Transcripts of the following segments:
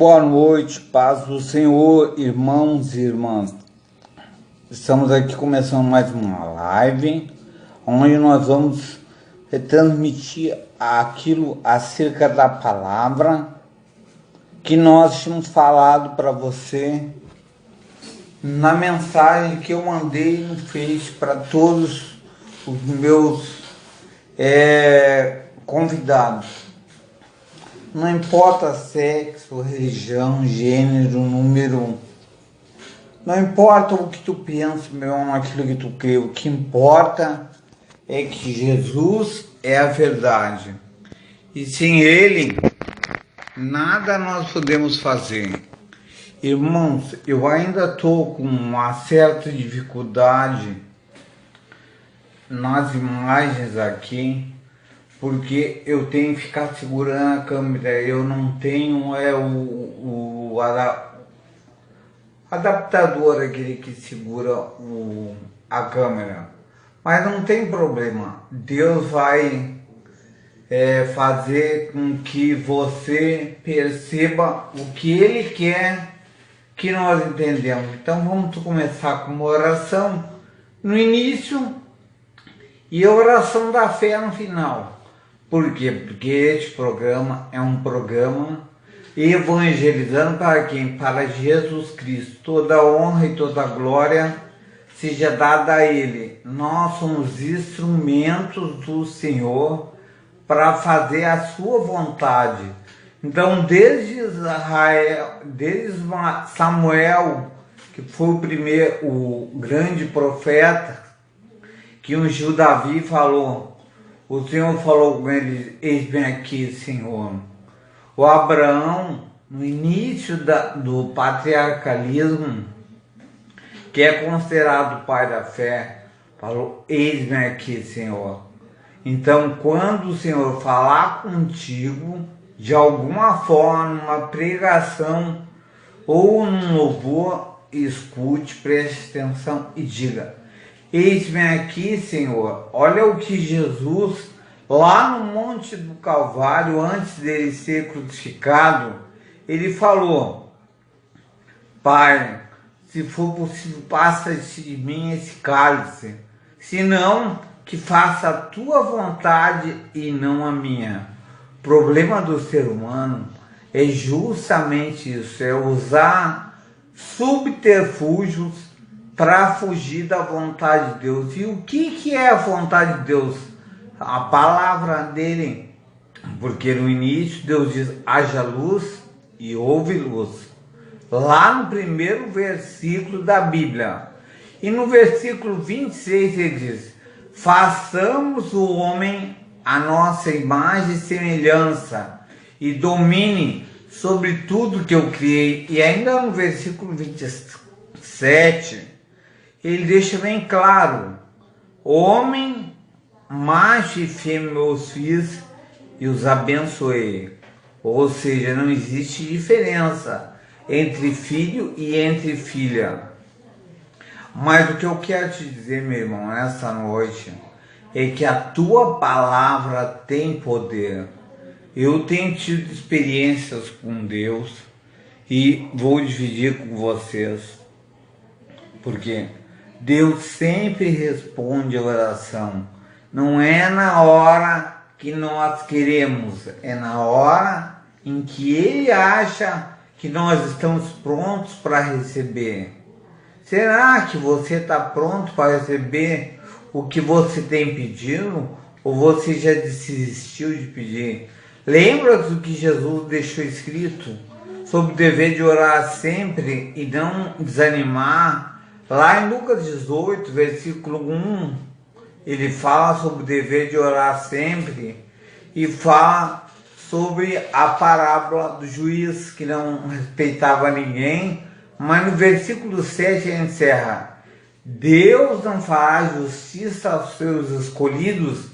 boa noite, paz do Senhor, irmãos e irmãs. Estamos aqui começando mais uma live, onde nós vamos transmitir aquilo acerca da palavra que nós tínhamos falado para você na mensagem que eu mandei no Face para todos os meus convidados. Não importa sexo, religião, gênero, número, não importa o que tu pensa, meu irmão, aquilo que tu crê, o que importa é que Jesus é a verdade. E sem Ele, nada nós podemos fazer. Irmãos, eu ainda estou com uma certa dificuldade nas imagens aqui, porque eu tenho que ficar segurando a câmera, eu não tenho o adaptador, aquele que segura a câmera. Mas não tem problema, Deus vai fazer com que você perceba o que Ele quer que nós entendemos. Então vamos começar com uma oração no início e a oração da fé no final. Por quê? Porque este programa é um programa evangelizando para quem? Para Jesus Cristo. Toda honra e toda glória seja dada a Ele. Nós somos instrumentos do Senhor para fazer a sua vontade. Então, desde Samuel, que foi o grande profeta, que ungiu Davi, falou... O Senhor falou com ele: eis-me aqui, Senhor. O Abraão, no início do patriarcalismo, que é considerado o pai da fé, falou: eis-me aqui, Senhor. Então, quando o Senhor falar contigo, de alguma forma, numa pregação ou num louvor, escute, preste atenção e diga: eis-me aqui, Senhor. Olha o que Jesus, lá no Monte do Calvário, antes dele ser crucificado, ele falou: Pai, se for possível, passa de mim esse cálice, senão que faça a tua vontade e não a minha. O problema do ser humano é justamente isso, é usar subterfúgios para fugir da vontade de Deus. E o que é a vontade de Deus? A palavra dele. Porque no início Deus diz: haja luz e houve luz. Lá no primeiro versículo da Bíblia. E no versículo 26 ele diz: façamos o homem a nossa imagem e semelhança, e domine sobre tudo que eu criei. E ainda no versículo 27 ele deixa bem claro: homem, macho e fêmea eu os fiz e os abençoei. Ou seja, não existe diferença entre filho e entre filha. Mas o que eu quero te dizer, meu irmão, nessa noite, é que a tua palavra tem poder. Eu tenho tido experiências com Deus e vou dividir com vocês. Porque Deus sempre responde a oração. Não é na hora que nós queremos, é na hora em que Ele acha que nós estamos prontos para receber. Será que você está pronto para receber o que você tem pedido? Ou você já desistiu de pedir? Lembra do que Jesus deixou escrito sobre o dever de orar sempre e não desanimar? Lá em Lucas 18, versículo 1, ele fala sobre o dever de orar sempre e fala sobre a parábola do juiz que não respeitava ninguém, mas no versículo 7 ele encerra: Deus não fará justiça aos seus escolhidos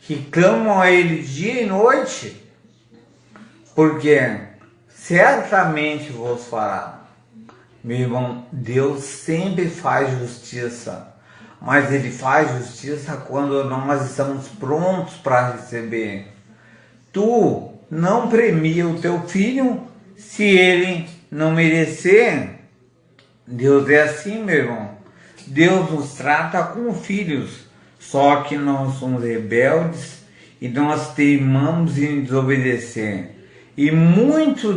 que clamam a Ele dia e noite, porque certamente vos fará. Meu irmão, Deus sempre faz justiça, mas Ele faz justiça quando nós estamos prontos para receber. Tu não premia o teu filho Se ele não merecer, Deus é assim, meu irmão. Deus nos trata como filhos, só que nós somos rebeldes e nós teimamos em desobedecer. E muito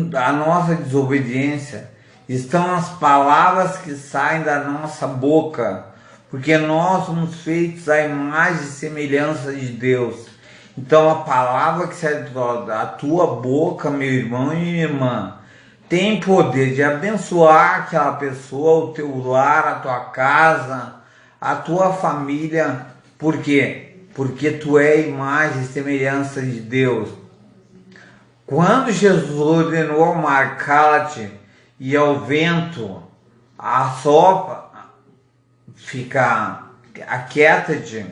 da nossa desobediência estão nas palavras que saem da nossa boca, porque nós somos feitos à imagem e semelhança de Deus. Então a palavra que sai da tua boca, meu irmão e minha irmã, tem poder de abençoar aquela pessoa, o teu lar, a tua casa, a tua família. Por quê? Porque tu é a imagem e semelhança de Deus. Quando Jesus ordenou ao mar, cala-te, e ao vento, a sopra, fica aquieta-te,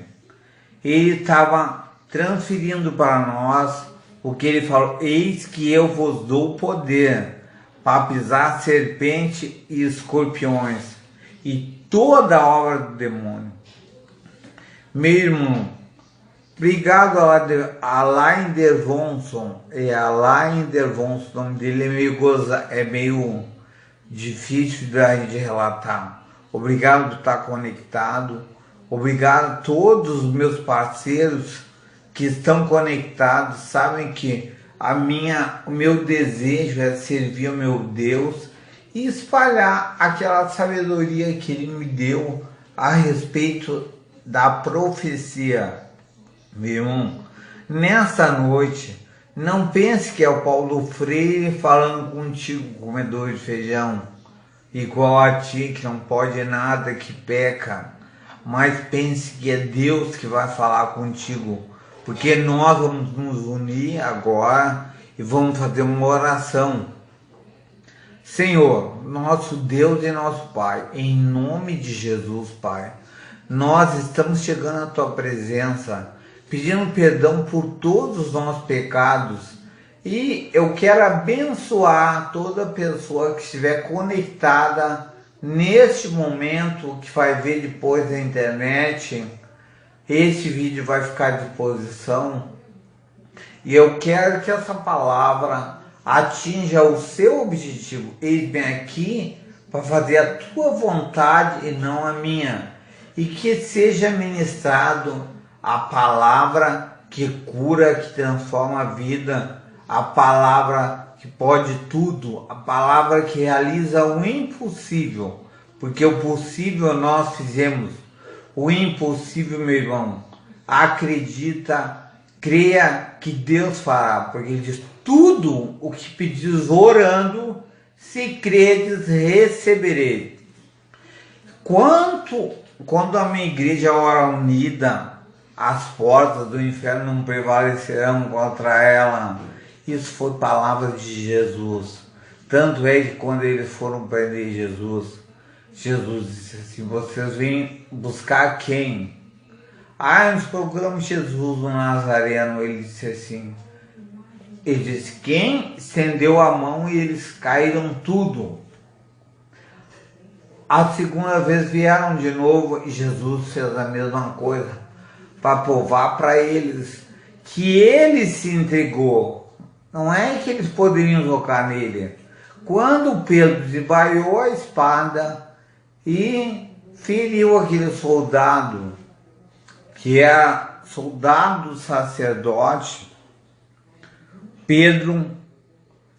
ele estava transferindo para nós o que ele falou: eis que eu vos dou poder para pisar serpente e escorpiões e toda a obra do demônio. Meu irmão, obrigado a Alain Dervonson. Alain Dervonson, o nome dele é meio difícil da gente relatar. Obrigado por estar conectado. Obrigado a todos os meus parceiros que estão conectados. Sabem que o meu desejo é servir ao meu Deus e espalhar aquela sabedoria que Ele me deu a respeito da profecia. Meu irmão, nessa noite, não pense que é o Paulo Freire falando contigo, comedor de feijão, igual a ti, que não pode nada, que peca, mas pense que é Deus que vai falar contigo, porque nós vamos nos unir agora e vamos fazer uma oração. Senhor, nosso Deus e nosso Pai, em nome de Jesus, Pai, nós estamos chegando à Tua presença, pedindo perdão por todos os nossos pecados, e eu quero abençoar toda pessoa que estiver conectada neste momento, que vai ver depois na internet. Este vídeo vai ficar à disposição e eu quero que essa palavra atinja o seu objetivo. Eis-me aqui para fazer a tua vontade e não a minha, e que seja ministrado a palavra que cura, que transforma a vida, a palavra que pode tudo, a palavra que realiza o impossível, porque o possível nós fizemos. O impossível, meu irmão, acredita, creia que Deus fará, porque Ele diz: tudo o que pedis orando, se credes, recebereis. Quando a minha igreja ora unida, as portas do inferno não prevalecerão contra ela. Isso foi palavra de Jesus. Tanto é que quando eles foram prender Jesus disse assim: vocês vêm buscar quem? Nós procuramos Jesus, o Nazareno. Ele disse quem estendeu a mão, e eles caíram tudo. A segunda vez vieram de novo e Jesus fez a mesma coisa, para provar para eles que Ele se entregou. Não é que eles poderiam tocar nele. Quando Pedro desbaiou a espada e feriu aquele soldado, que era soldado sacerdote, Pedro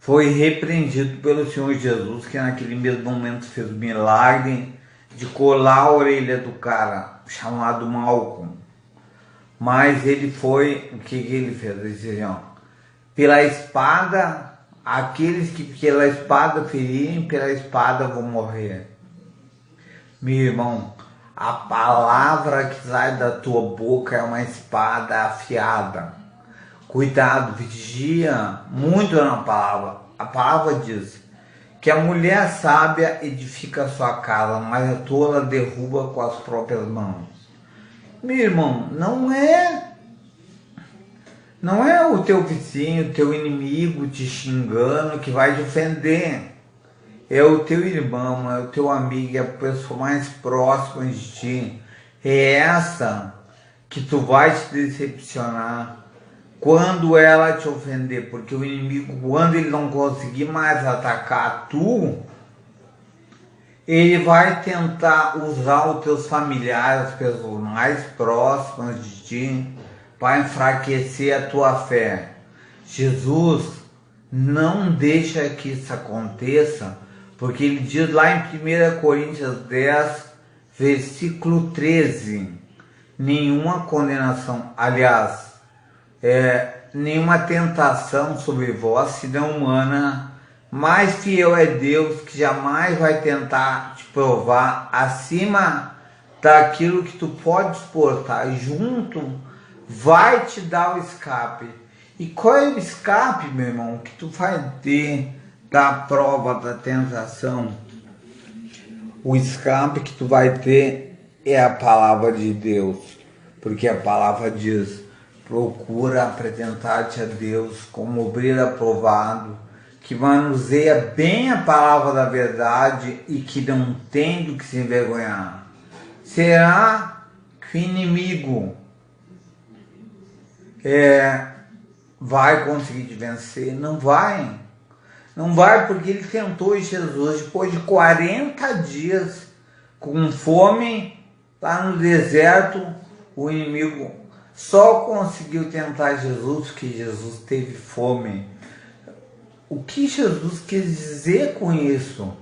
foi repreendido pelo Senhor Jesus, que naquele mesmo momento fez o milagre de colar a orelha do cara chamado Malcolm. Mas ele foi, o que ele fez? Ele disse: pela espada, aqueles que pela espada ferirem, pela espada vão morrer. Meu irmão, a palavra que sai da tua boca é uma espada afiada. Cuidado, vigia muito na palavra. A palavra diz que a mulher sábia edifica a sua casa, mas a tola derruba com as próprias mãos. Meu irmão, não é o teu vizinho, o teu inimigo te xingando que vai te ofender. É o teu irmão, é o teu amigo, é a pessoa mais próxima de ti. É essa que tu vai te decepcionar. quando ela te ofender, porque o inimigo, quando ele não conseguir mais atacar tu, ele vai tentar usar os teus familiares, as pessoas mais próximas de ti, para enfraquecer a tua fé. Jesus não deixa que isso aconteça, porque ele diz lá em 1 Coríntios 10, versículo 13, nenhuma condenação, aliás, nenhuma tentação sobre vós, senão humana, mais fiel é Deus, que jamais vai tentar te provar acima daquilo que tu pode suportar, junto vai te dar o escape. E qual é o escape, meu irmão, que tu vai ter da prova, da tentação? O escape que tu vai ter é a palavra de Deus, porque a palavra diz: procura apresentar-te a Deus como obreiro aprovado, que manuseia bem a palavra da verdade e que não tem do que se envergonhar. Será que o inimigo vai conseguir te vencer? Não vai. Não vai, porque ele tentou Jesus depois de 40 dias com fome lá no deserto. O inimigo só conseguiu tentar Jesus porque Jesus teve fome. O que Jesus quis dizer com isso?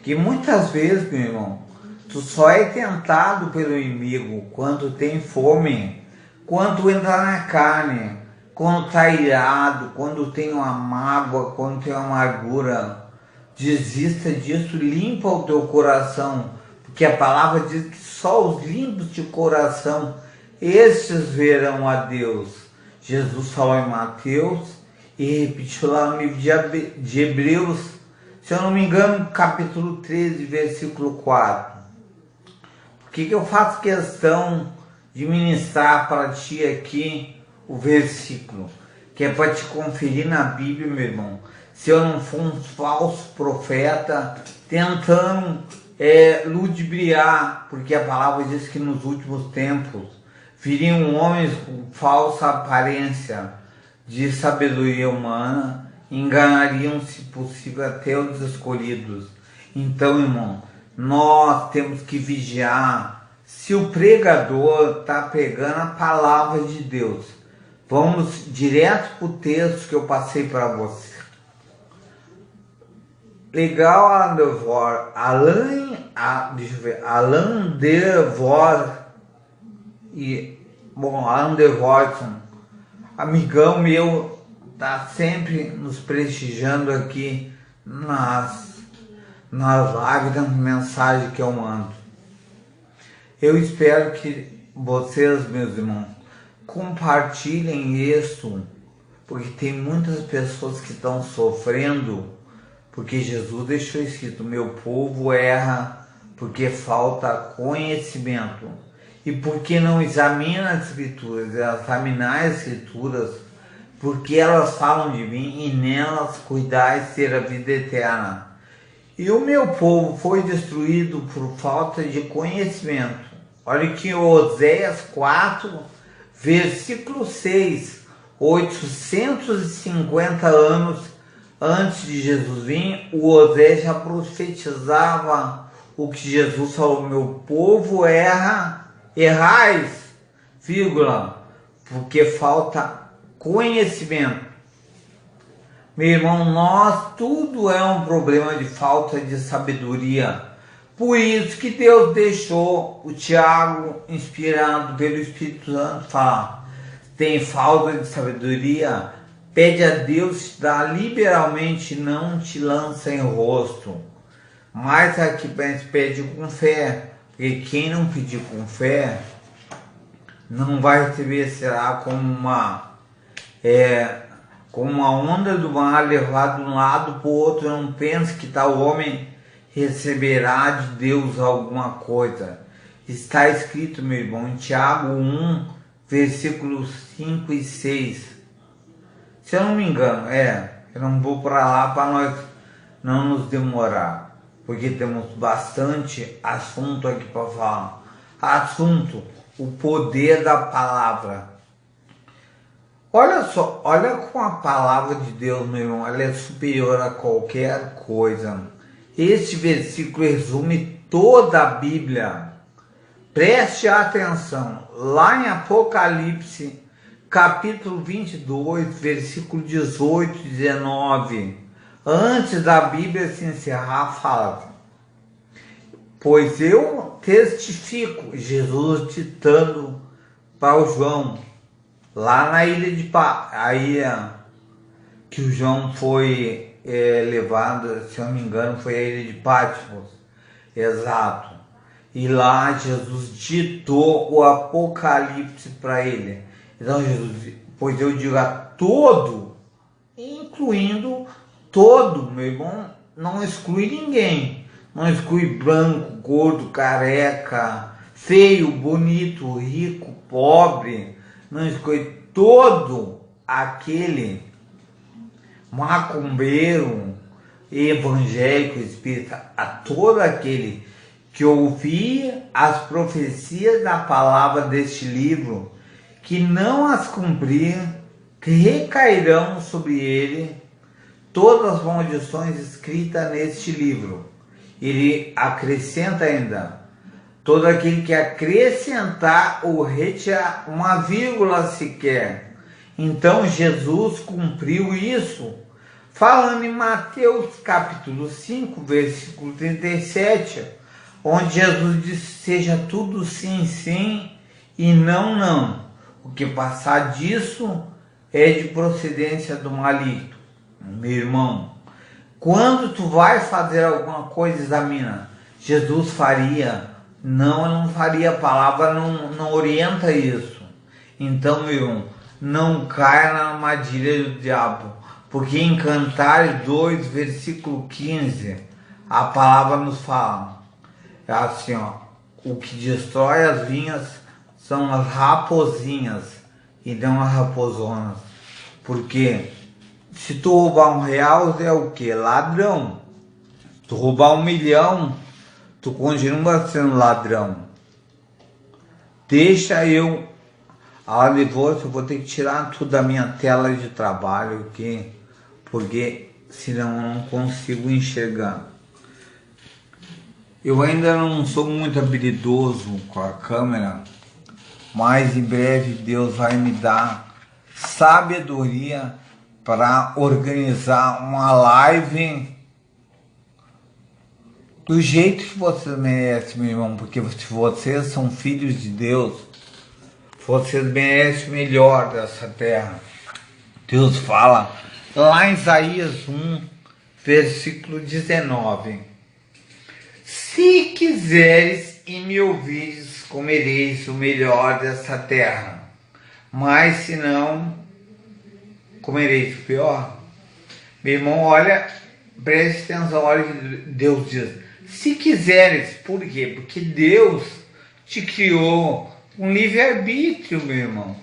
Que muitas vezes, meu irmão, tu só é tentado pelo inimigo quando tem fome, quando entra na carne, quando está irado, quando tem uma mágoa, quando tem uma amargura. Desista disso, limpa o teu coração, porque a palavra diz que só os limpos de coração, estes verão a Deus. Jesus falou em Mateus e repetiu lá no livro de Hebreus, se eu não me engano, capítulo 13, versículo 4. Por que eu faço questão de ministrar para ti aqui o versículo? Que é para te conferir na Bíblia, meu irmão, se eu não for um falso profeta tentando ludibriar, porque a palavra diz que nos últimos tempos viriam homens com falsa aparência de sabedoria humana, enganariam, se possível, até os escolhidos. Então, irmão, nós temos que vigiar se o pregador está pregando a palavra de Deus. Vamos direto para o texto que eu passei para você. Legal, Alain Devor, amigão meu, tá sempre nos prestigiando aqui nas lives, nas mensagens que eu mando. Eu espero que vocês, meus irmãos, compartilhem isso, porque tem muitas pessoas que estão sofrendo, porque Jesus deixou escrito: meu povo erra porque falta conhecimento. E porque não examina as Escrituras, examinar as Escrituras, porque elas falam de mim e nelas cuidais ter a vida eterna. E o meu povo foi destruído por falta de conhecimento. Olha aqui Oséias 4, versículo 6. 850 anos antes de Jesus vir, o Oséias já profetizava o que Jesus falou: meu povo errais, vírgula, porque falta conhecimento. Meu irmão, tudo é um problema de falta de sabedoria. Por isso que Deus deixou o Tiago, inspirado pelo Espírito Santo, falar: tem falta de sabedoria? Pede a Deus, te dá liberalmente, não te lança em rosto. Mas aqui pede com fé, porque quem não pedir com fé não vai receber, será como uma onda do mar levado de um lado para o outro. Não pense que tal homem receberá de Deus alguma coisa. Está escrito, meu irmão, em Tiago 1, versículos 5 e 6. Se eu não me engano, eu não vou para lá para nós não nos demorar, porque temos bastante assunto aqui para falar. Assunto: o poder da palavra. Olha só, olha como a palavra de Deus, meu irmão, ela é superior a qualquer coisa. Este versículo resume toda a Bíblia. Preste atenção, lá em Apocalipse, capítulo 22, versículo 18 e 19, antes da Bíblia se encerrar, fala: pois eu testifico, Jesus ditando para o João, lá na ilha de a ilha que o João foi levado, se eu não me engano, foi a ilha de Patmos, exato. E lá Jesus ditou o Apocalipse para ele. Então Jesus, pois eu digo a todo, incluindo todo, meu irmão, não exclui ninguém. Não exclui branco, gordo, careca, feio, bonito, rico, pobre. Não exclui todo aquele macumbeiro, evangélico, espírita, a todo aquele que ouvir as profecias da palavra deste livro, que não as cumprir, que recairão sobre ele todas as maldições escritas neste livro. Ele acrescenta ainda: todo aquele que acrescentar ou retirar uma vírgula sequer. Então Jesus cumpriu isso, falando em Mateus capítulo 5, versículo 37, onde Jesus disse: seja tudo sim, sim e não, não. O que passar disso é de procedência do maligno. Meu irmão, quando tu vai fazer alguma coisa, examina. Jesus faria? Não, eu não faria. A palavra não orienta isso. Então, meu irmão, não caia na armadilha do diabo. Porque em Cantares 2, versículo 15, a palavra nos fala assim, ó: o que destrói as vinhas são as raposinhas e não as raposonas. Porque se tu roubar R$1, é o que? Ladrão. Se tu roubar 1.000.000, tu continua sendo ladrão. Deixa eu, a hora de você, eu vou ter que tirar tudo da minha tela de trabalho aqui, porque senão eu não consigo enxergar. Eu ainda não sou muito habilidoso com a câmera, mas em breve Deus vai me dar sabedoria para organizar uma live do jeito que vocês merecem, meu irmão, porque se vocês são filhos de Deus, vocês merecem o melhor dessa terra. Deus fala lá em Isaías 1, versículo 19: se quiseres e me ouvires, comereis o melhor dessa terra, mas se não, comereis o pior. Meu irmão, olha, preste atenção, olha que Deus diz: se quiseres. Por quê? Porque Deus te criou um livre-arbítrio, meu irmão.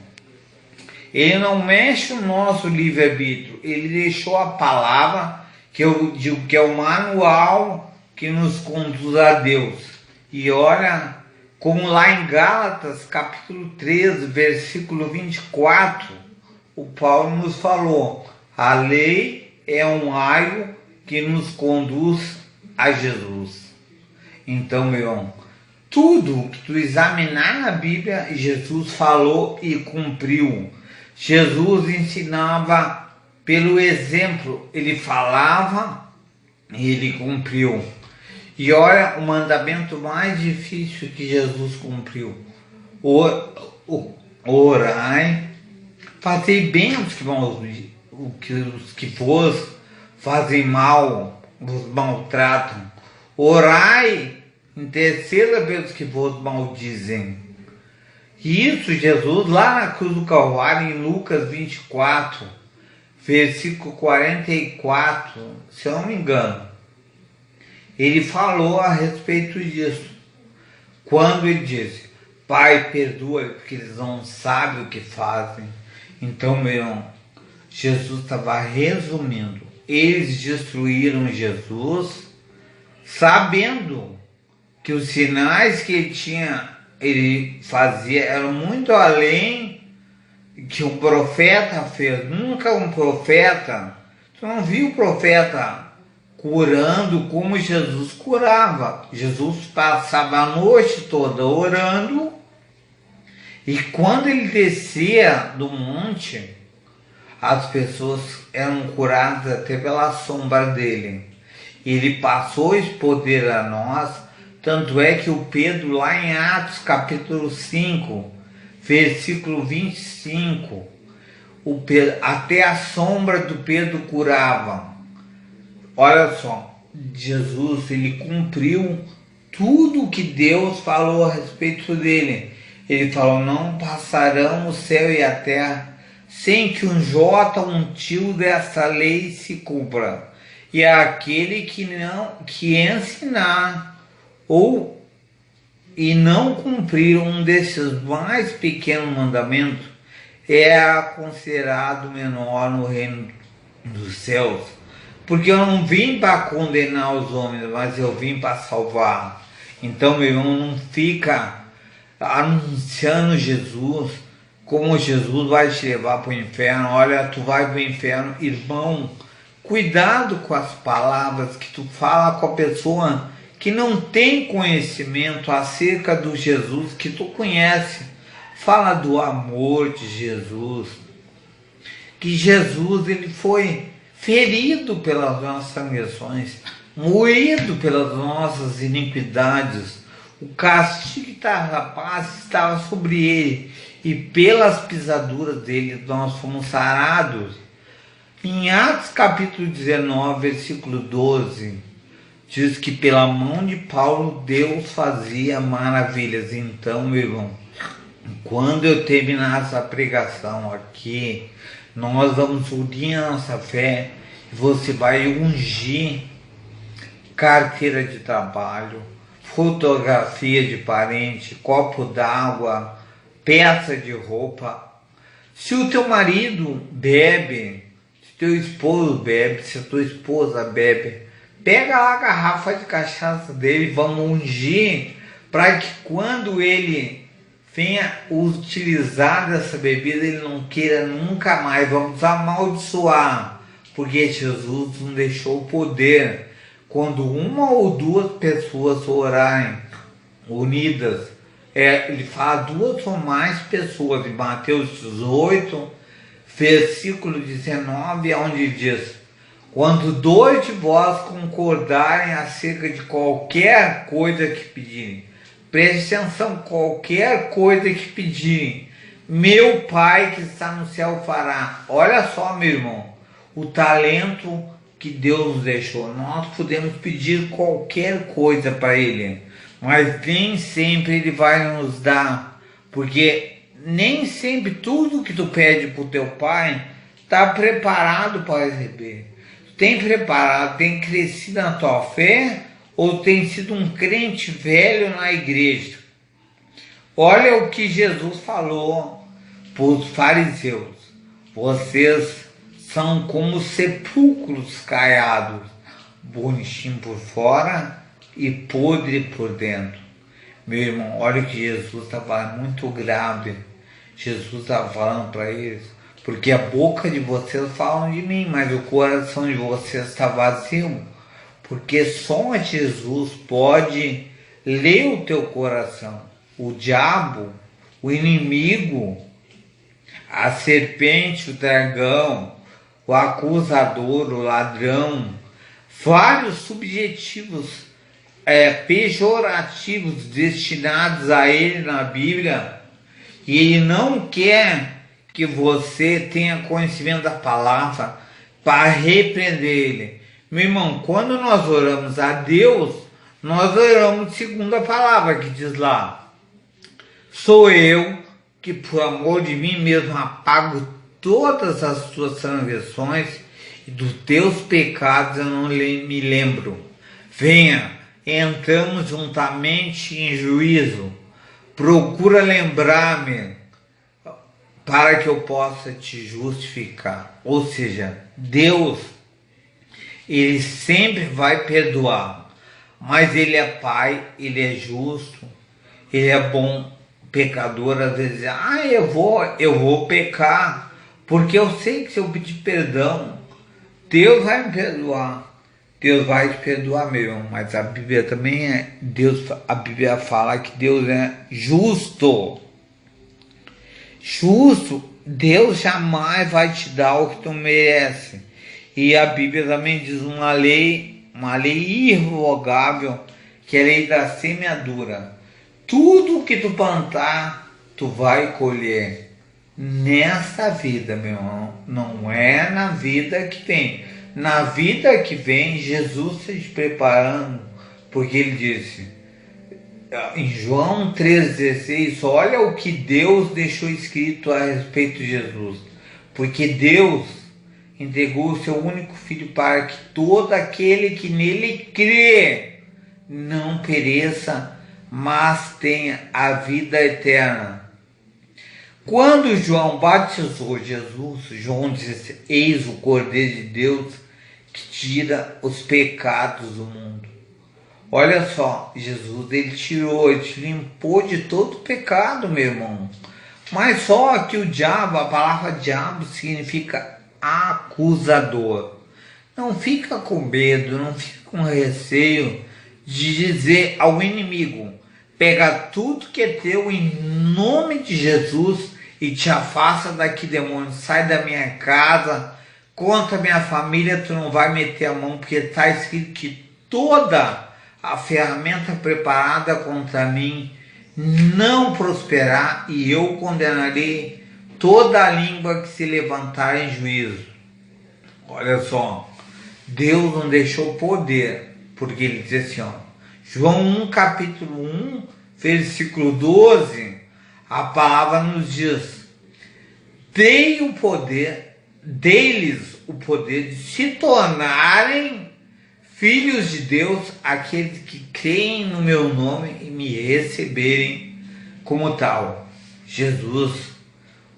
Ele não mexe no nosso livre-arbítrio. Ele deixou a palavra, que eu digo que é o manual que nos conduz a Deus. E olha como lá em Gálatas capítulo 13, versículo 24, o Paulo nos falou: a lei é um aio que nos conduz a Jesus. Então, meu irmão, tudo que tu examinar na Bíblia, Jesus falou e cumpriu. Jesus ensinava pelo exemplo, ele falava e ele cumpriu. E olha o mandamento mais difícil que Jesus cumpriu: orai, fazei bem aos que vos fazem mal, vos maltratam. Orai, interceda pelos que vos maldizem. Isso Jesus lá na cruz do Calvário, em Lucas 24, versículo 44, se eu não me engano, ele falou a respeito disso, quando ele disse: Pai, perdoa, porque eles não sabem o que fazem. Então, meu irmão, Jesus estava resumindo: eles destruíram Jesus, sabendo que os sinais que ele fazia eram muito além que um profeta fez. Nunca um profeta, tu não viu o profeta curando como Jesus curava. Jesus passava a noite toda orando, e quando ele descia do monte, as pessoas eram curadas até pela sombra dele. Ele passou esse poder a nós, tanto é que o Pedro, lá em Atos capítulo 5, versículo 25, o Pedro, até a sombra do Pedro curava. Olha só, Jesus, ele cumpriu tudo o que Deus falou a respeito dele. Ele falou: não passarão o céu e a terra sem que um jota, um tio dessa lei se cumpra. E aquele que ensinar e não cumprir um desses mais pequenos mandamentos é considerado menor no reino dos céus. Porque eu não vim para condenar os homens, mas eu vim para salvar. Então, meu irmão, não fica anunciando Jesus como Jesus vai te levar para o inferno. Olha, tu vai para o inferno. Irmão, cuidado com as palavras que tu fala com a pessoa que não tem conhecimento acerca do Jesus que tu conhece. Fala do amor de Jesus, que Jesus, ele foi ferido pelas nossas transgressões, moído pelas nossas iniquidades. O castigo da paz estava sobre ele, e pelas pisaduras dele nós fomos sarados. Em Atos capítulo 19, versículo 12, diz que pela mão de Paulo Deus fazia maravilhas. Então, meu irmão, quando eu terminar essa pregação aqui, nós vamos unir a nossa fé, e você vai ungir carteira de trabalho, fotografia de parente, copo d'água, peça de roupa. Se o teu marido bebe, se teu esposo bebe, se a tua esposa bebe, pega lá a garrafa de cachaça dele, vamos ungir, para que quando ele venha utilizar dessa bebida, ele não queira nunca mais. Vamos amaldiçoar, porque Jesus nos deixou o poder. Quando uma ou duas pessoas orarem unidas, ele fala duas ou mais pessoas, em Mateus 18, versículo 19, onde diz: quando dois de vós concordarem acerca de qualquer coisa que pedirem, preste atenção, qualquer coisa que pedirem, meu Pai que está no céu fará. Olha só, meu irmão, o talento que Deus nos deixou. Nós podemos pedir qualquer coisa para Ele, mas nem sempre Ele vai nos dar, porque nem sempre tudo que tu pede para o teu Pai está preparado para receber. Tem preparado, tem crescido na tua fé, ou tem sido um crente velho na igreja? Olha o que Jesus falou para os fariseus: vocês são como sepulcros caiados, bonitinho por fora e podre por dentro. Meu irmão, olha o que Jesus está falando, muito grave. Jesus está falando para eles: porque a boca de vocês fala de mim, mas o coração de vocês está vazio. Porque só Jesus pode ler o teu coração. O diabo, o inimigo, a serpente, o dragão, o acusador, o ladrão, vários subjetivos pejorativos destinados a ele na Bíblia, e ele não quer que você tenha conhecimento da palavra para repreender ele. Meu irmão, quando nós oramos a Deus, nós oramos segundo a palavra que diz lá: sou eu que por amor de mim mesmo apago todas as tuas transgressões, e dos teus pecados eu não me lembro. Venha, entramos juntamente em juízo. Procura lembrar-me para que eu possa te justificar. Ou seja, Deus, Ele sempre vai perdoar, mas Ele é Pai, Ele é justo, Ele é bom pecador às vezes diz, eu vou pecar, porque eu sei que se eu pedir perdão, Deus vai me perdoar. Deus vai te perdoar mesmo, mas a Bíblia também a Bíblia fala que Deus é justo. Justo, Deus jamais vai te dar o que tu merece. E a Bíblia também diz uma lei irrevogável, que é a lei da semeadura. Tudo que tu plantar, tu vai colher. Nessa vida, meu irmão, não é na vida que vem. Na vida que vem, Jesus está te preparando, porque ele disse, em João 3,16, olha o que Deus deixou escrito a respeito de Jesus. Porque Deus entregou o seu único filho para que todo aquele que nele crê não pereça, mas tenha a vida eterna. Quando João batizou Jesus, João disse, eis o Cordeiro de Deus que tira os pecados do mundo. Olha só, Jesus, ele te limpou de todo pecado, meu irmão. Mas só que o diabo, a palavra diabo significa acusador. Não fica com medo, não fica com receio de dizer ao inimigo, pega tudo que é teu em nome de Jesus e te afasta daqui, demônio, sai da minha casa, contra a minha família, tu não vai meter a mão, porque está escrito que toda a ferramenta preparada contra mim não prosperar, e eu condenarei toda a língua que se levantar em juízo. Olha só, Deus não deixou poder, porque ele diz assim, ó, João 1, capítulo 1, versículo 12, a palavra nos diz, dei o poder, deles o poder de se tornarem filhos de Deus, aqueles que creem no meu nome e me receberem como tal. Jesus,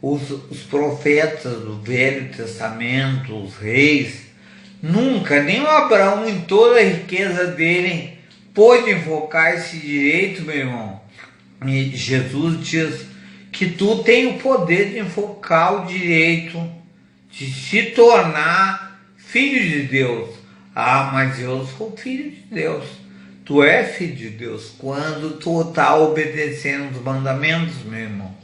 os profetas do Velho Testamento, os reis, nunca, nem o Abraão em toda a riqueza dele, pôde invocar esse direito, meu irmão. E Jesus diz que tu tem o poder de invocar o direito de se tornar filho de Deus. Ah, mas eu sou filho de Deus. Tu é filho de Deus quando tu está obedecendo os mandamentos, meu irmão.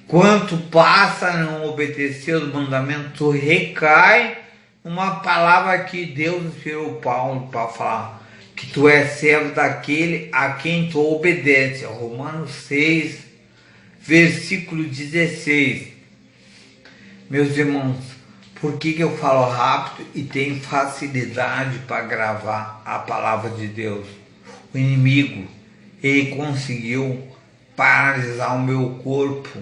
Quando tu passa a não obedecer os mandamentos, tu recai uma palavra que Deus inspirou Paulo para falar, que tu és servo daquele a quem tu obedece. Romanos 6, versículo 16. Meus irmãos, por que eu falo rápido e tenho facilidade para gravar a palavra de Deus? O inimigo, ele conseguiu paralisar o meu corpo,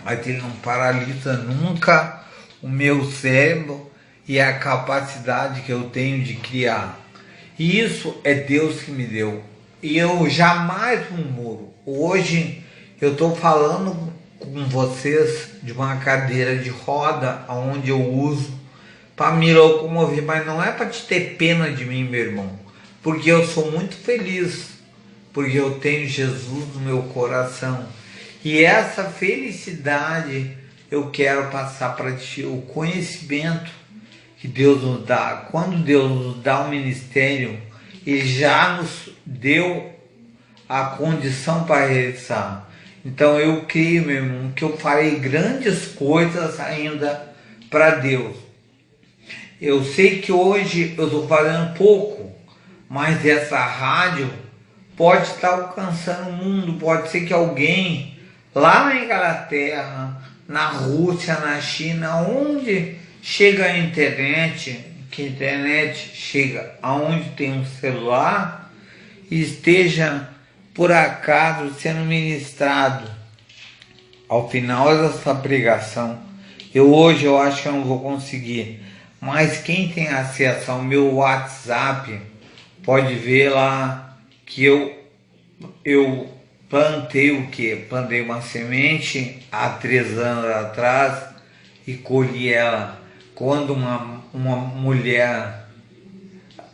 mas ele não paralisa nunca o meu cérebro e a capacidade que eu tenho de criar. E isso é Deus que me deu. E eu jamais murmuro. Hoje eu estou falando com vocês de uma cadeira de roda, onde eu uso para me locomover, mas não é para te ter pena de mim, meu irmão, porque eu sou muito feliz, porque eu tenho Jesus no meu coração, e essa felicidade eu quero passar para ti, o conhecimento que Deus nos dá. Quando Deus nos dá um ministério, Ele já nos deu a condição para realizar. Então eu creio, meu irmão, que eu farei grandes coisas ainda para Deus. Eu sei que hoje eu estou fazendo pouco, mas essa rádio pode estar alcançando o mundo. Pode ser que alguém lá na Inglaterra, na Rússia, na China, onde chega a internet, que a internet chega aonde tem um celular, e esteja por acaso sendo ministrado ao final dessa pregação. Hoje eu acho que eu não vou conseguir, mas quem tem acesso ao meu WhatsApp pode ver lá que eu plantei o que? Plantei uma semente há 3 anos atrás e colhi ela quando uma mulher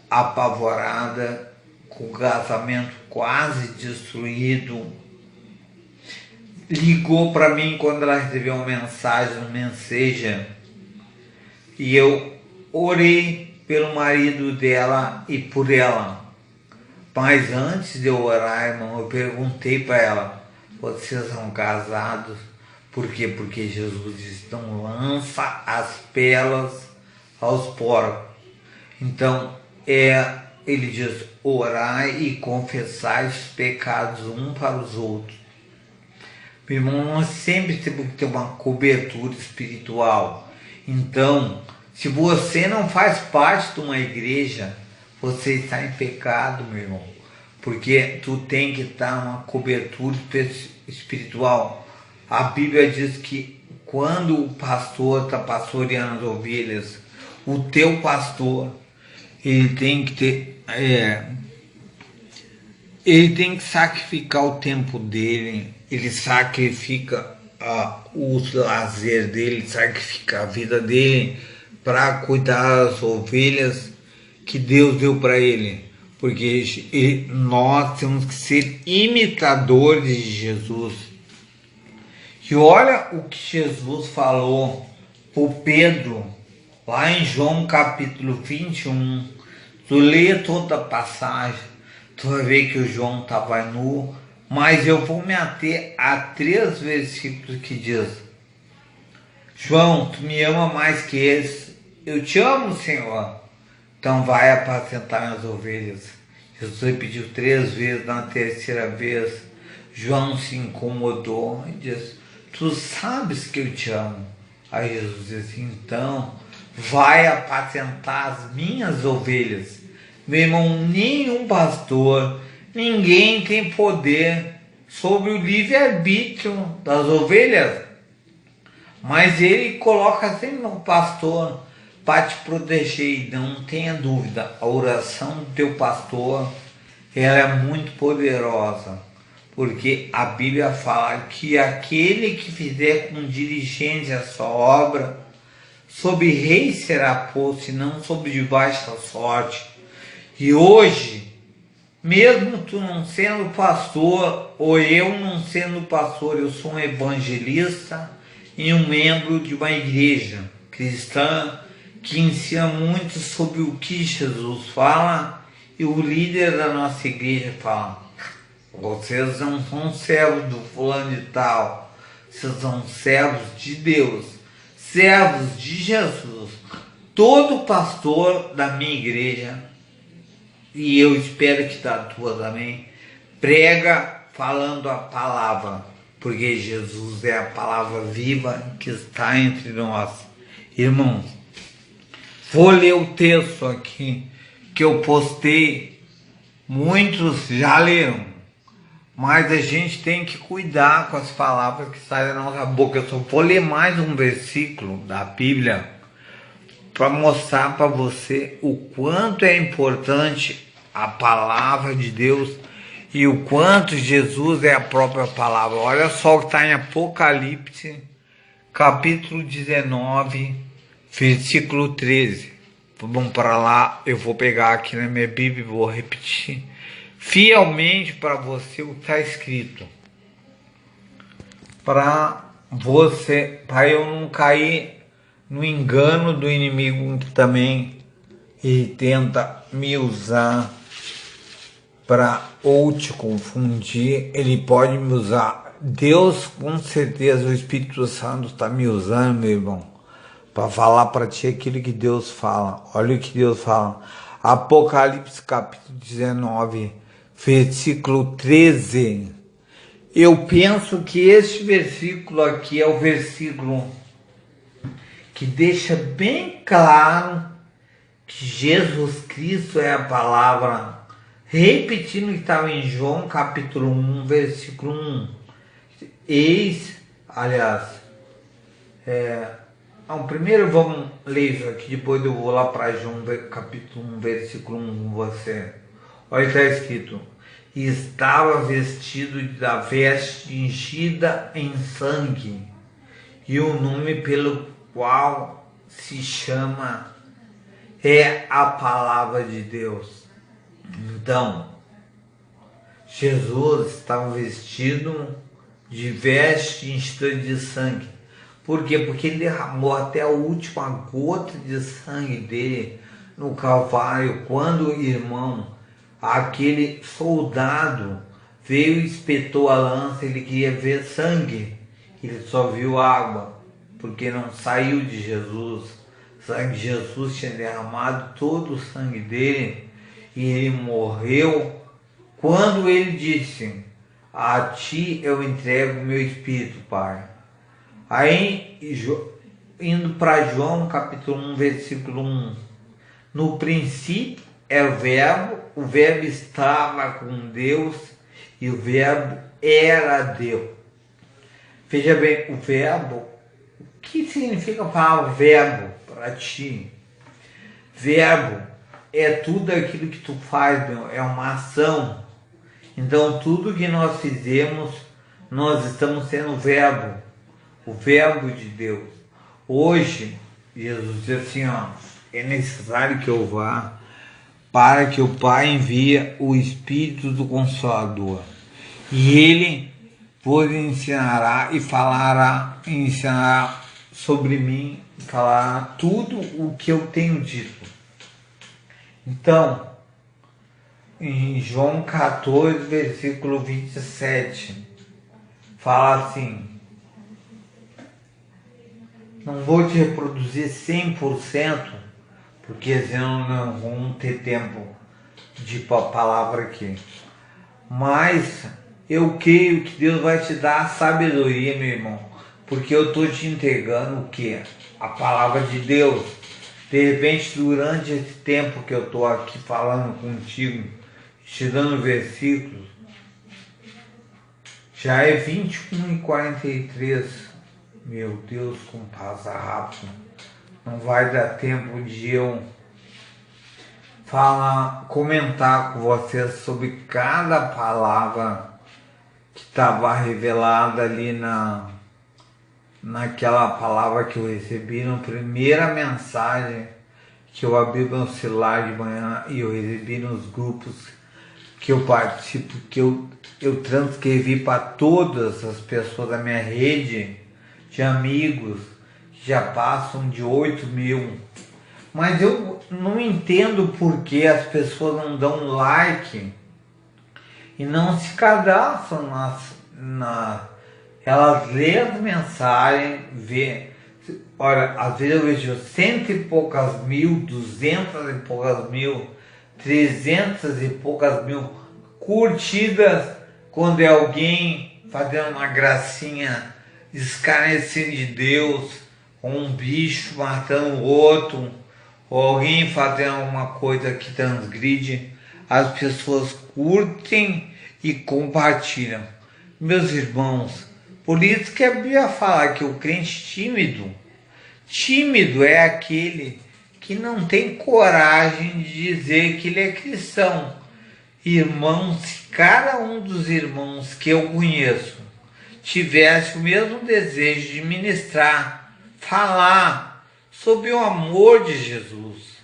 apavorada, com o casamento quase destruído, ligou para mim quando ela recebeu uma mensagem no Messenger e eu orei pelo marido dela e por ela. Mas antes de eu orar, irmão, eu perguntei para ela: vocês são casados? Por quê? Porque Jesus diz: não lança as pérolas aos porcos. Então, ele diz: orai e confessai os pecados um para os outros. Meu irmão, nós sempre temos que ter uma cobertura espiritual. Então, se você não faz parte de uma igreja, você está em pecado, meu irmão. Porque tu tem que estar uma cobertura espiritual. A Bíblia diz que quando o pastor está pastoreando as ovelhas, o teu pastor, ele tem que ter... ele tem que sacrificar o tempo dele, ele sacrifica o lazer dele, sacrifica a vida dele para cuidar das ovelhas que Deus deu para ele. Porque nós temos que ser imitadores de Jesus. E olha o que Jesus falou para Pedro, lá em João capítulo 21. Tu lê toda a passagem, tu vai ver que o João estava nu, mas eu vou me ater a 3 versículos que diz: João, tu me ama mais que esse? Eu te amo, Senhor. Então vai apacentar minhas ovelhas. Jesus repetiu 3 vezes, na terceira vez, João se incomodou e disse: tu sabes que eu te amo. Aí Jesus disse: então vai apacentar as minhas ovelhas. Meu irmão, nenhum pastor, ninguém tem poder sobre o livre-arbítrio das ovelhas, mas ele coloca sempre um pastor para te proteger. E não tenha dúvida, a oração do teu pastor, ela é muito poderosa, porque a Bíblia fala que aquele que fizer com diligência a sua obra, sobre rei será posto, e não sobre de baixa sorte. E hoje, mesmo tu não sendo pastor, ou eu não sendo pastor, eu sou um evangelista e um membro de uma igreja cristã que ensina muito sobre o que Jesus fala, e o líder da nossa igreja fala: vocês não são servos do fulano de tal, vocês são servos de Deus, servos de Jesus. Todo pastor da minha igreja, e eu espero que da tua também, prega falando a palavra, porque Jesus é a palavra viva que está entre nós. Irmãos, vou ler o texto aqui que eu postei, muitos já leram, mas a gente tem que cuidar com as palavras que saem da nossa boca. Eu só vou ler mais um versículo da Bíblia para mostrar para você o quanto é importante a palavra de Deus e o quanto Jesus é a própria palavra. Olha só o que está em Apocalipse, capítulo 19, versículo 13. Vamos para lá, eu vou pegar aqui na minha Bíblia e vou repetir fielmente para você o que está escrito, para eu não cair no engano do inimigo, que também ele tenta me usar para ou te confundir. Ele pode me usar. Deus, com certeza, o Espírito Santo está me usando, meu irmão, para falar para ti aquilo que Deus fala. Olha o que Deus fala. Apocalipse capítulo 19, versículo 13. Eu penso que este versículo aqui é o versículo que deixa bem claro que Jesus Cristo é a palavra, repetindo o que estava em João capítulo 1, versículo 1. Primeiro vamos ler isso aqui, depois eu vou lá para João capítulo 1, versículo 1 com você. Olha, está escrito: estava vestido da veste tingida em sangue, e o nome pelo qual se chama é a palavra de Deus. Então, Jesus estava vestido de veste enchida de sangue. Por quê? Porque ele derramou até a última gota de sangue dele no Calvário, quando o irmão, aquele soldado, veio e espetou a lança, ele queria ver sangue, ele só viu água, porque não saiu de Jesus. O sangue de Jesus tinha derramado todo o sangue dele, e ele morreu quando ele disse: a ti eu entrego o meu espírito, Pai. Aí, indo para João capítulo 1, versículo 1, no princípio era o verbo estava com Deus e o verbo era Deus. Veja bem, o verbo, o que significa a palavra verbo para ti? Verbo é tudo aquilo que tu faz, meu, é uma ação. Então tudo que nós fizemos, nós estamos sendo o verbo de Deus. Hoje, Jesus diz assim, ó, é necessário que eu vá para que o Pai envie o Espírito do Consolador. E ele vos ensinará e ensinará sobre mim, falará tudo o que eu tenho dito. Então, em João 14, versículo 27, fala assim, não vou te reproduzir 100%, porque senão não vamos ter tempo de palavra aqui. Mas eu creio que Deus vai te dar sabedoria, meu irmão, porque eu estou te entregando o quê? A palavra de Deus. De repente, durante esse tempo que eu estou aqui falando contigo, te dando versículos, já é 21h43. Meu Deus, como passa rápido. Não vai dar tempo de eu comentar com vocês sobre cada palavra que estava revelada ali naquela palavra que eu recebi na primeira mensagem que eu abri meu celular de manhã e eu recebi nos grupos que eu participo, que eu transcrevi para todas as pessoas da minha rede de amigos, que já passam de 8.000. Mas eu não entendo por que as pessoas não dão like e não se cadastram elas lêem as mensagens, vê. Olha, às vezes eu vejo 100 e poucas mil, 200 e poucas mil, 300 e poucas mil curtidas quando é alguém fazendo uma gracinha, escarnecendo de Deus, ou um bicho matando o outro, ou alguém fazendo alguma coisa que transgride. As pessoas curtem e compartilham. Meus irmãos, por isso que a Bíblia fala que o crente tímido é aquele que não tem coragem de dizer que ele é cristão. Irmãos, se cada um dos irmãos que eu conheço tivesse o mesmo desejo de ministrar, falar sobre o amor de Jesus,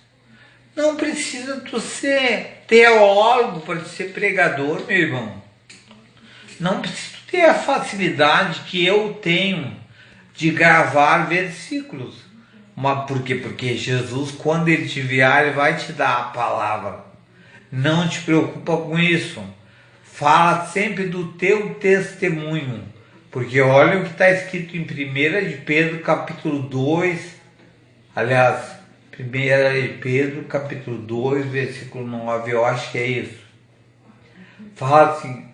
não precisa tu ser teólogo para ser pregador, meu irmão. Não precisa ter a facilidade que eu tenho de gravar versículos. Mas por quê? Porque Jesus, quando ele te enviar, ele vai te dar a palavra. Não te preocupa com isso. Fala sempre do teu testemunho. Porque olha o que está escrito em 1 de Pedro, capítulo 2. Aliás, 1 de Pedro, capítulo 2, versículo 9. Eu acho que é isso. Fala assim,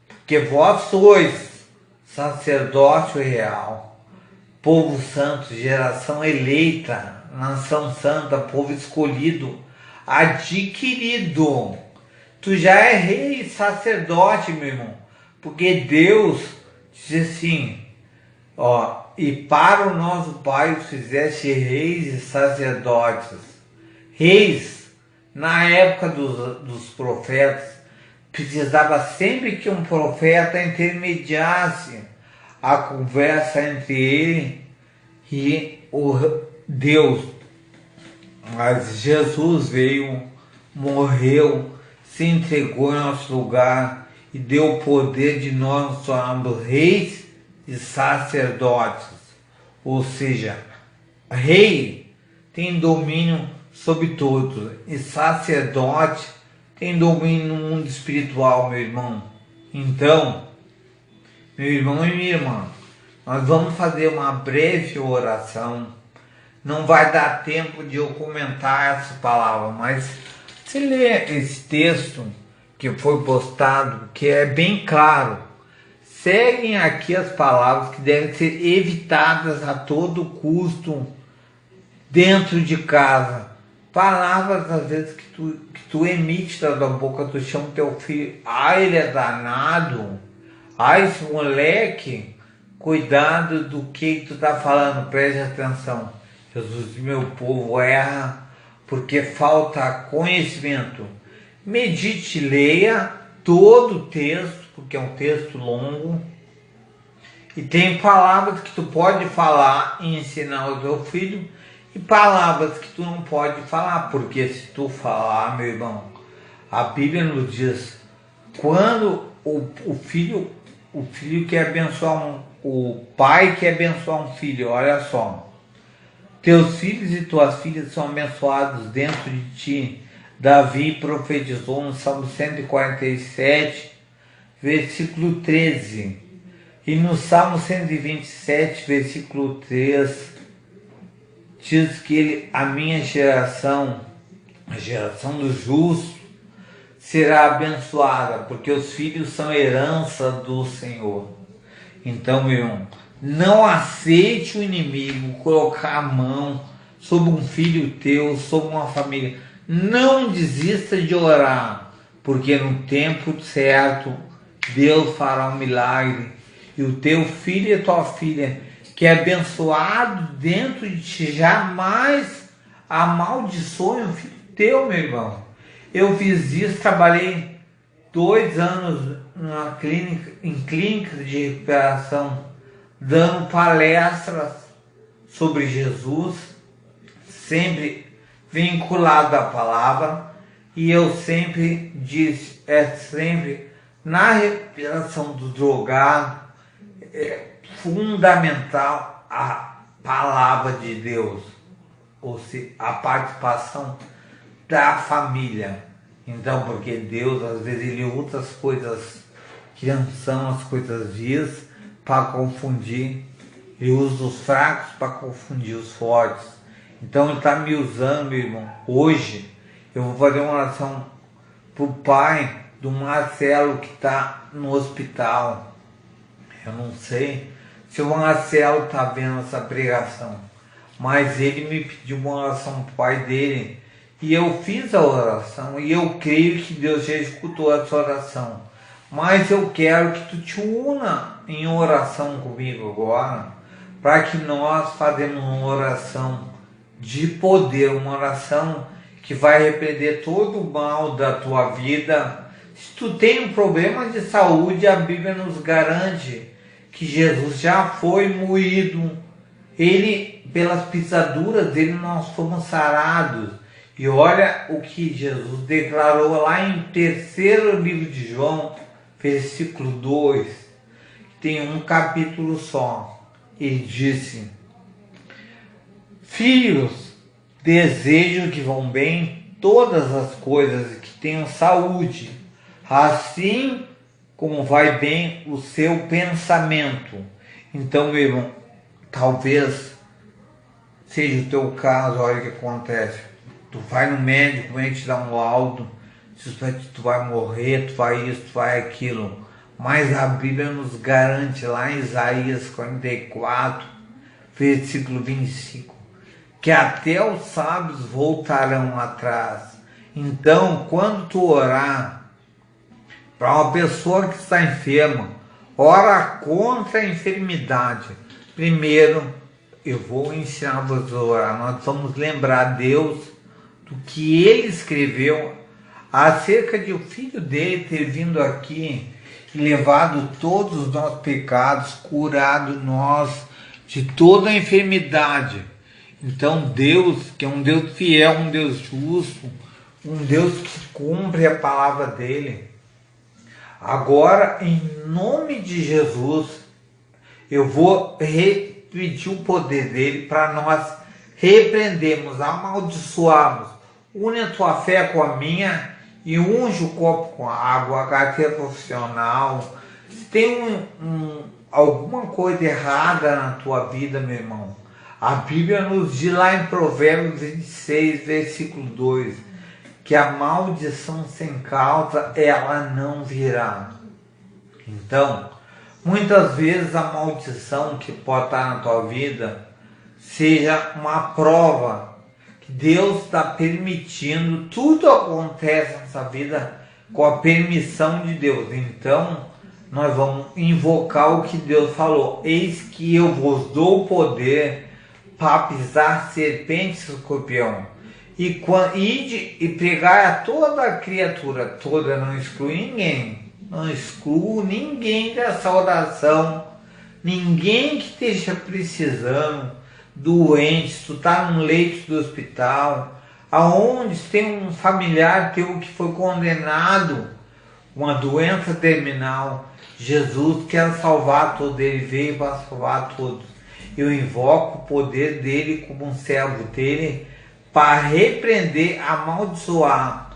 porque vós sois sacerdócio real, povo santo, geração eleita, nação santa, povo escolhido, adquirido. Tu já é rei e sacerdote, meu irmão, porque Deus diz assim, ó, e para o nosso Pai os fizeste reis e sacerdotes. Reis, na época dos profetas, precisava sempre que um profeta intermediasse a conversa entre ele e o Deus. Mas Jesus veio, morreu, se entregou em nosso lugar e deu o poder de nós nos tornarmos reis e sacerdotes. Ou seja, rei tem domínio sobre todos e sacerdote tem domínio no mundo espiritual, meu irmão. Então, meu irmão e minha irmã, nós vamos fazer uma breve oração. Não vai dar tempo de eu comentar essa palavra, mas se ler esse texto que foi postado, que é bem claro, seguem aqui as palavras que devem ser evitadas a todo custo dentro de casa. Palavras às vezes que tu emite da tua boca, tu chama teu filho, ele é danado, esse moleque, cuidado do que tu tá falando, preste atenção. Jesus, meu povo erra porque falta conhecimento. Medite, leia todo o texto, porque é um texto longo, e tem palavras que tu pode falar e ensinar ao teu filho, e palavras que tu não pode falar, porque se tu falar, meu irmão, a Bíblia nos diz, quando o filho quer abençoar o pai quer abençoar um filho, olha só, teus filhos e tuas filhas são abençoados dentro de ti. Davi profetizou no Salmo 147, versículo 13. E no Salmo 127, versículo 3, diz que a minha geração, a geração do justo, será abençoada, porque os filhos são herança do Senhor. Então, meu irmão, não aceite o inimigo colocar a mão sobre um filho teu, sobre uma família. Não desista de orar, porque no tempo certo Deus fará um milagre. E o teu filho e a tua filha, que é abençoado dentro de ti, jamais amaldiçoe um filho teu, meu irmão. Eu fiz isso, trabalhei 2 anos em clínicas de recuperação, dando palestras sobre Jesus, sempre vinculado à palavra, e eu sempre disse, sempre na recuperação do drogado, é fundamental a palavra de Deus, ou seja, a participação da família. Então, porque Deus, às vezes, ele usa as coisas que não são as coisas vias para confundir, ele usa os fracos para confundir os fortes. Então ele está me usando, meu irmão. Hoje eu vou fazer uma oração para o pai do Marcelo que está no hospital. Eu não sei se o Marcelo está vendo essa pregação, mas ele me pediu uma oração para o pai dele e eu fiz a oração e eu creio que Deus já escutou essa oração. Mas eu quero que tu te una em oração comigo agora, para que nós fazemos uma oração de poder, uma oração que vai repreender todo o mal da tua vida. Se tu tem um problema de saúde, a Bíblia nos garante que Jesus já foi moído, ele, pelas pisaduras dele, nós fomos sarados. E olha o que Jesus declarou lá em 3º livro de João, versículo 2, tem um capítulo só. Ele disse: filhos, desejo que vão bem todas as coisas e que tenham saúde, assim como vai bem o seu pensamento. Então, meu irmão, talvez seja o teu caso. Olha o que acontece, tu vai no médico, ele te dá um laudo, tu vai morrer, tu vai isso, tu vai aquilo, mas a Bíblia nos garante lá em Isaías 44, versículo 25, que até os sábios voltarão atrás. Então, quando tu orar para uma pessoa que está enferma, ora contra a enfermidade. Primeiro, eu vou ensinar-vos a orar. Nós vamos lembrar Deus do que Ele escreveu acerca de o Filho dele ter vindo aqui e levado todos os nossos pecados, curado nós de toda a enfermidade. Então Deus, que é um Deus fiel, um Deus justo, um Deus que cumpre a palavra dele, Agora, em nome de Jesus, eu vou repetir o poder dele para nós repreendermos, amaldiçoarmos. Une a tua fé com a minha e unge o copo com água, a carteira profissional. Se tem alguma coisa errada na tua vida, meu irmão, a Bíblia nos diz lá em Provérbios 26, versículo 2, que a maldição sem causa, ela não virá. Então, muitas vezes a maldição que pode estar na tua vida seja uma prova que Deus está permitindo, tudo acontece nessa vida com a permissão de Deus. Então, nós vamos invocar o que Deus falou: eis que eu vos dou o poder para pisar serpentes e escorpião, e pregar a toda a criatura toda, não exclui ninguém, não excluo ninguém dessa oração, ninguém que esteja precisando, doente, se tu está num leito do hospital, aonde tem um familiar teu que foi condenado, uma doença terminal, Jesus quer salvar todos, ele veio para salvar todos. Eu invoco o poder dele como um servo dele para repreender, amaldiçoar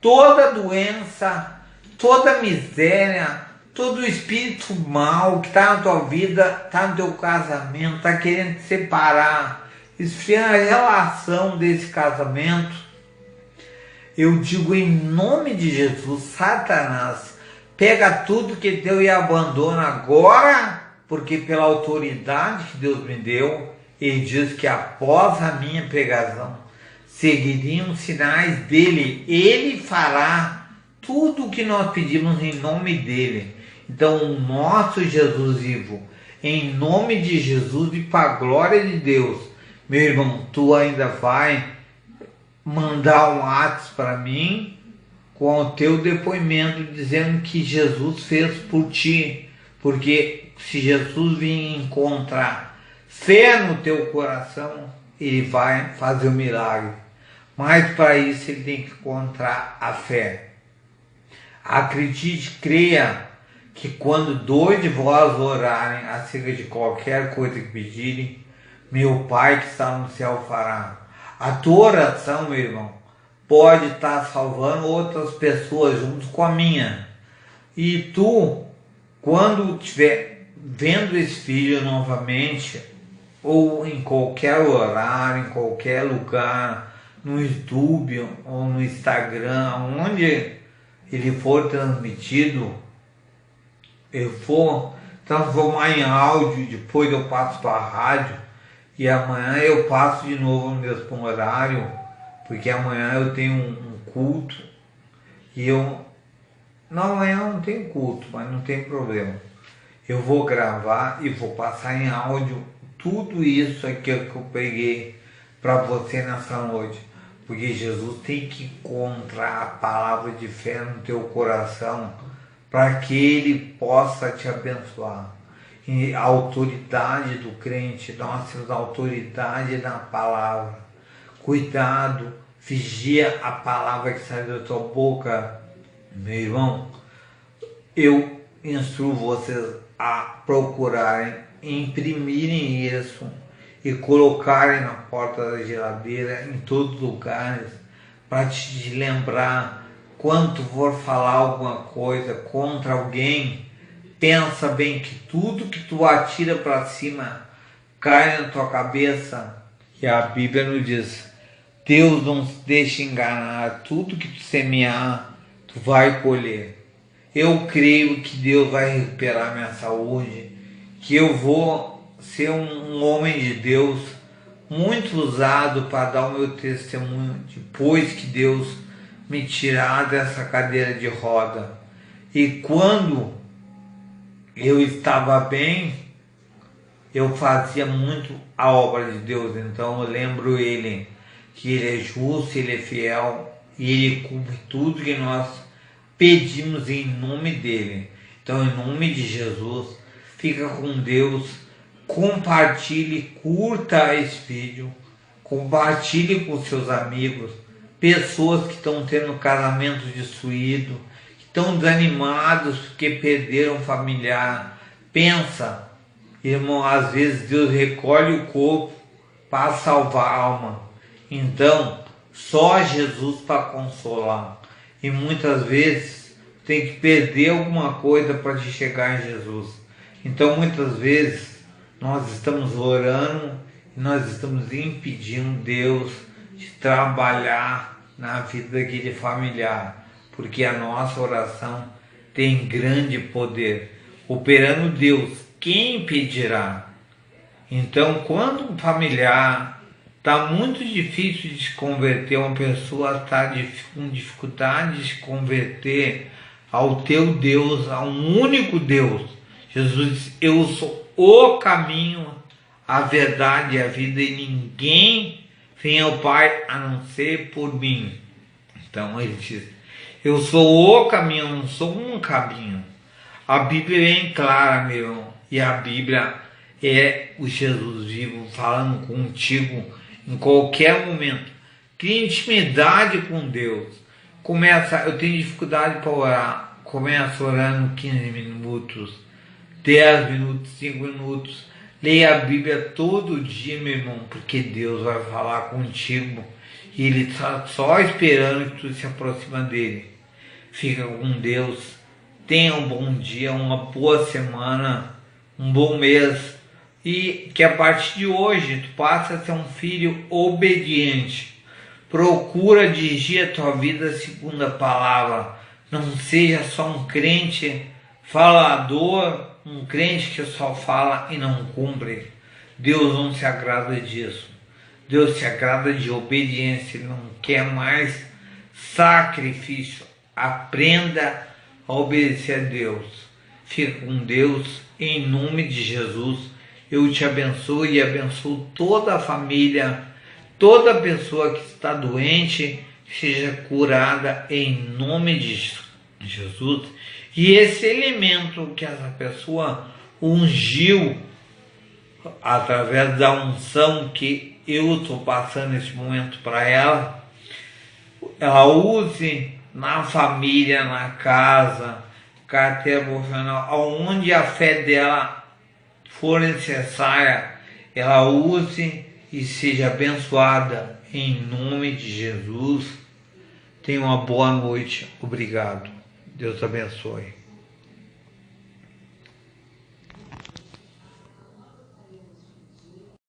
toda doença, toda miséria, todo espírito mal que está na tua vida, está no teu casamento, está querendo te separar, esfriar a relação desse casamento. Eu digo em nome de Jesus, Satanás, pega tudo que é teu e abandona agora, porque pela autoridade que Deus me deu, ele diz que após a minha pregação, seguiriam sinais dele, ele fará tudo o que nós pedimos em nome dele. Então, o nosso Jesus vivo, em nome de Jesus e para a glória de Deus, meu irmão, tu ainda vai mandar um WhatsApp para mim com o teu depoimento dizendo que Jesus fez por ti, porque se Jesus vir encontrar fé no teu coração, ele vai fazer o milagre. Mas para isso ele tem que encontrar a fé. Acredite, creia que quando dois de vós orarem acerca de qualquer coisa que pedirem, meu Pai que está no céu fará. A tua oração, meu irmão, pode estar salvando outras pessoas junto com a minha. E tu, quando estiver vendo esse vídeo novamente, ou em qualquer horário, em qualquer lugar, no YouTube ou no Instagram, onde ele for transmitido, eu for transformar em áudio, depois eu passo para a rádio, e amanhã eu passo de novo no mesmo horário, porque amanhã eu tenho um culto, e amanhã eu não tenho culto, mas não tem problema. Eu vou gravar e vou passar em áudio tudo isso aqui que eu preguei para você nessa noite. Porque Jesus tem que encontrar a palavra de fé no teu coração para que ele possa te abençoar. E a autoridade do crente, nós temos autoridade na palavra. Cuidado, vigia a palavra que sai da tua boca. Meu irmão, eu instruo vocês a procurarem, imprimirem isso e colocarem na porta da geladeira, em todos os lugares, para te lembrar, quando tu for falar alguma coisa contra alguém, pensa bem que tudo que tu atira para cima cai na tua cabeça. E a Bíblia nos diz: Deus não se deixa enganar, tudo que tu semear, tu vai colher. Eu creio que Deus vai recuperar minha saúde, que eu vou ser um homem de Deus muito usado para dar o meu testemunho depois que Deus me tirar dessa cadeira de roda. E quando eu estava bem, eu fazia muito a obra de Deus. Então eu lembro ele, que ele é justo, ele é fiel e ele cumpre tudo que nós pedimos em nome dele. Então, em nome de Jesus, fica com Deus, compartilhe, curta esse vídeo, compartilhe com seus amigos, pessoas que estão tendo casamento destruído, que estão desanimados porque perderam um familiar. Pensa, irmão, às vezes Deus recolhe o corpo para salvar a alma. Então, só Jesus para consolar. E muitas vezes tem que perder alguma coisa para te chegar em Jesus. Então, muitas vezes nós estamos orando e nós estamos impedindo Deus de trabalhar na vida daquele familiar, porque a nossa oração tem grande poder. Operando Deus, quem impedirá? Então, quando um familiar está muito difícil de se converter, uma pessoa está com dificuldade de se converter ao teu Deus, a um único Deus, Jesus disse: eu sou o caminho, a verdade e a vida, e ninguém vem ao Pai a não ser por mim. Então ele diz: eu sou o caminho, eu não sou um caminho. A Bíblia é bem clara, meu irmão, e a Bíblia é o Jesus vivo falando contigo em qualquer momento. Cria intimidade com Deus. Eu tenho dificuldade para orar. Começa orando 15 minutos, 10 minutos, 5 minutos. Leia a Bíblia todo dia, meu irmão, porque Deus vai falar contigo e Ele está só esperando que tu se aproxima dele. Fica com Deus. Tenha um bom dia, uma boa semana, um bom mês, e que a partir de hoje tu passe a ser um filho obediente. Procura dirigir a tua vida segundo a palavra. Não seja só um crente falador, um crente que só fala e não cumpre. Deus não se agrada disso. Deus se agrada de obediência. Ele não quer mais sacrifício. Aprenda a obedecer a Deus. Fica com Deus. Em nome de Jesus, eu te abençoo e abençoo toda a família, toda pessoa que está doente seja curada em nome de Jesus. E esse elemento que essa pessoa ungiu através da unção que eu estou passando nesse momento para ela use na família, na casa, carteira profissional, aonde a fé dela for necessária, ela use e seja abençoada em nome de Jesus. Tenha uma boa noite. Obrigado. Deus abençoe.